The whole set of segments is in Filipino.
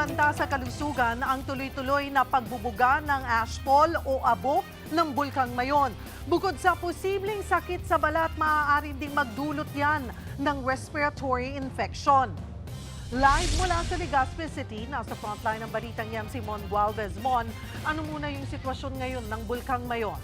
banta sa kalusugan ang tuloy-tuloy na pagbubuga ng ashfall o abo ng Bulkang Mayon. Bukod sa posibleng sakit sa balat, maaari ding magdulot yan ng respiratory infection. Live mula sa Legazpi City, nasa frontline ng balitang yan si Mon Gualvez. Mon, ano muna yung sitwasyon ngayon ng Bulkang Mayon?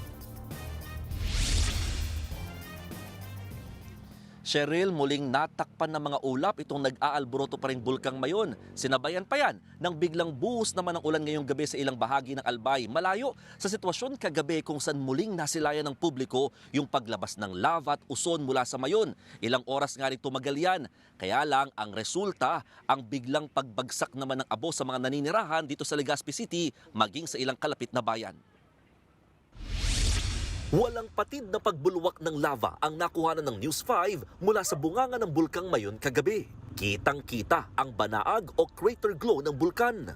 Cheryl, muling natakpan ng mga ulap itong nag-aalboroto pa rin Bulkang Mayon. Sinabayan pa yan ng biglang buhos naman ng ulan ngayong gabi sa ilang bahagi ng Albay. Malayo sa sitwasyon kagabi kung saan muling nasilayan ng publiko yung paglabas ng lava at uson mula sa Mayon. Ilang oras nga rin tumagal yan. Kaya lang ang resulta, ang biglang pagbagsak naman ng abo sa mga naninirahan dito sa Legazpi City maging sa ilang kalapit na bayan. Walang patid na pagbulwak ng lava ang nakuhanan ng News 5 mula sa bunganga ng Bulkang Mayon kagabi. Kitang-kita ang banaag o crater glow ng bulkan.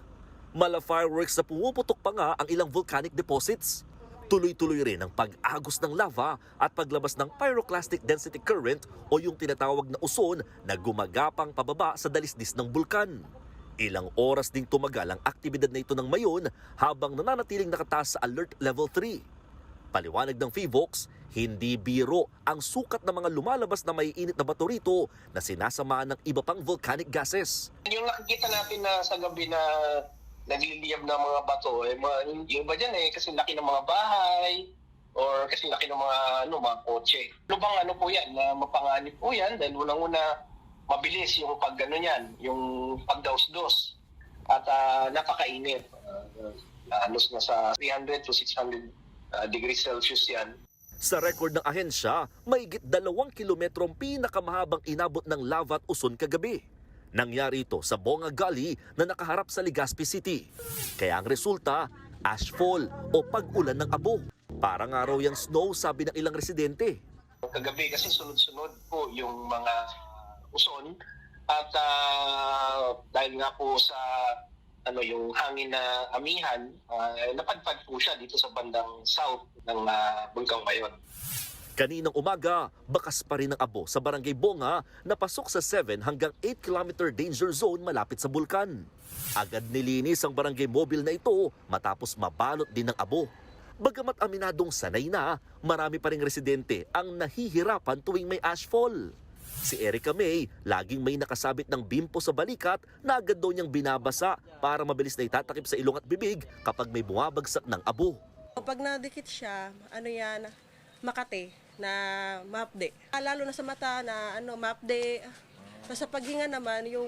Mala fireworks na pumuputok pa nga ang ilang volcanic deposits. Tuloy-tuloy rin ang pag-agos ng lava at paglabas ng pyroclastic density current o yung tinatawag na uson na gumagapang pababa sa dalisdis ng bulkan. Ilang oras ding tumagal ang aktibidad na ito ng Mayon habang nananatiling nakataas sa alert level 3. Paliwanag ng PHIVOLCS, hindi biro ang sukat ng mga lumalabas na maiinit na bato rito na sinasamahan ng iba pang volcanic gases. Yung nakikita natin na sa gabi na nagliliyab ng mga bato, yung iba dyan kasi laki ng mga bahay or kasi laki ng mga kotse. Lubang po yan, mapanganib po yan dahil unang-una mabilis yung yan, yung pagdaos-dos at napakainit. Halos na sa 300 to 600 degrees Celsius yan. Sa record ng ahensya, mahigit 2 kilometrong pinakamahabang inabot ng lava at uson kagabi. Nangyari ito sa Bonga Gully na nakaharap sa Legazpi City. Kaya ang resulta, ashfall o pag-ulan ng abo. Parang araw yung snow, sabi ng ilang residente. Kagabi kasi sunod-sunod po yung mga uson at dahil nga po sa yung hangin na amihan, napadpad po siya dito sa bandang south ng Bulkang Mayon. Kaninang umaga, bakas pa rin ang abo sa Barangay Bonga na pasok sa 7 hanggang 8 kilometer danger zone malapit sa bulkan. Agad nilinis ang barangay mobile na ito matapos mabalot din ng abo. Bagamat aminadong sanay na, marami pa ring residente ang nahihirapan tuwing may ashfall. Si Erica May, laging may nakasabit ng bimpo sa balikat na agad daw niyang binabasa para mabilis na itatakip sa ilong at bibig kapag may bumabagsak ng abo. Pag nadikit siya, Makati na mapde. Lalo na sa mata na mapde. Sa paghinga naman, yung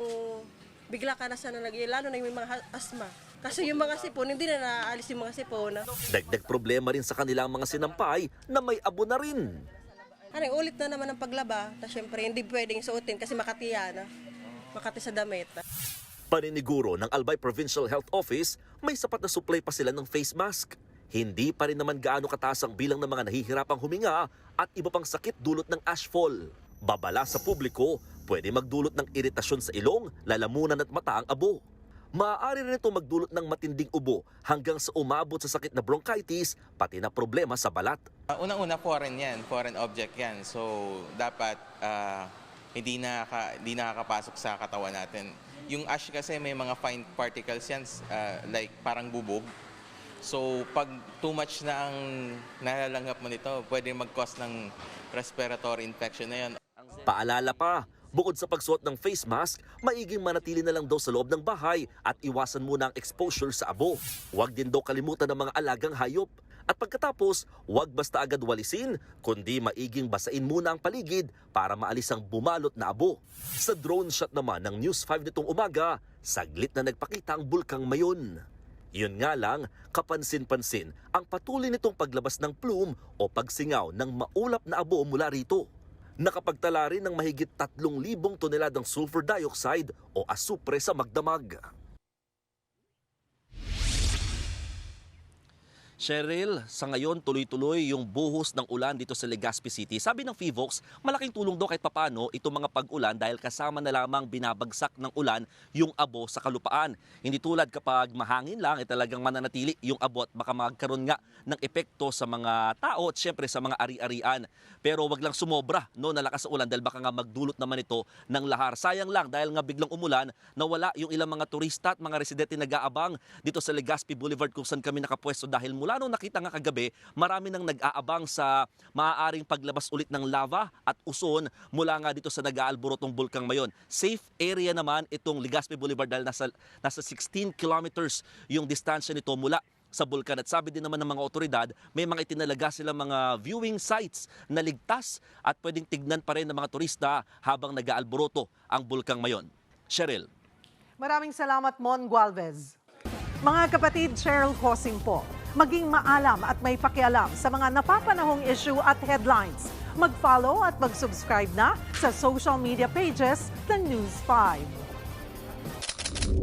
bigla ka na sana lalo na yung mga asma. Kasi yung mga sipon, hindi na naalis yung mga sipon. Dagdag problema rin sa kanilang mga sinampay na may abo na rin. Ulit na naman ang paglaba. Siyempre, hindi pwedeng suotin kasi Makati yan. Makati sa damit. Paniniguro ng Albay Provincial Health Office, may sapat na supply pa sila ng face mask. Hindi pa rin naman gaano kataas ang bilang ng mga nahihirapang huminga at iba pang sakit dulot ng ashfall. Babala sa publiko, pwede magdulot ng iritasyon sa ilong, lalamunan at mata ang abo. Maaari rin ito magdulot ng matinding ubo hanggang sa umabot sa sakit na bronchitis, pati na problema sa balat. Unang-una foreign yan, foreign object yan. So dapat hindi nakakapasok sa katawan natin. Yung ash kasi may mga fine particles yan, like parang bubog. So pag too much na ang nalalanghap mo nito, pwede mag-cause ng respiratory infection na yan. Paalala pa, bukod sa pagsuot ng face mask, maiging manatili na lang daw sa loob ng bahay at iwasan muna ang exposure sa abo. Huwag din daw kalimutan ng mga alagang hayop. At pagkatapos, huwag basta agad walisin, kundi maiging basain muna ang paligid para maalis ang bumalot na abo. Sa drone shot naman ng News 5 nitong umaga, saglit na nagpakita ang Bulkang Mayon. Yun nga lang, kapansin-pansin ang patuloy nitong paglabas ng plume o pagsingaw ng maulap na abo mula rito. Nakapagtala rin ng mahigit 3,000 toneladang sulfur dioxide o asupre sa magdamag. Cheryl, sa ngayon tuloy-tuloy yung buhos ng ulan dito sa Legazpi City. Sabi ng FIVOX, malaking tulong daw kahit papano itong mga pag-ulan dahil kasama na lamang binabagsak ng ulan yung abo sa kalupaan. Hindi tulad kapag mahangin lang, talagang mananatili yung abo at baka magkaroon nga ng epekto sa mga tao at syempre sa mga ari-arian. Pero wag lang sumobra no, na lakas ng ulan dahil baka nga magdulot naman ito ng lahar. Sayang lang dahil nga biglang umulan, nawala yung ilang mga turista at mga residente nag-aabang dito sa Legazpi Boulevard kung saan kami nakapwesto dahil mula nung nakita nga kagabi, marami nang nag-aabang sa maaaring paglabas ulit ng lava at uson mula nga dito sa nag-aalborotong Bulkang Mayon. Safe area naman itong Legazpi Boulevard dahil nasa 16 kilometers yung distansya nito mula sa bulkan. At sabi din naman ng mga otoridad, may mga itinalaga silang mga viewing sites na ligtas at pwedeng tignan pa rin ng mga turista habang nag-aalboroto ang Bulkang Mayon. Cheryl. Maraming salamat, Mon Gualvez. Mga kapatid, Cheryl Cosing po. Maging maalam at may pakialam sa mga napapanahong issue at headlines. Mag-follow at mag-subscribe na sa social media pages ng News 5.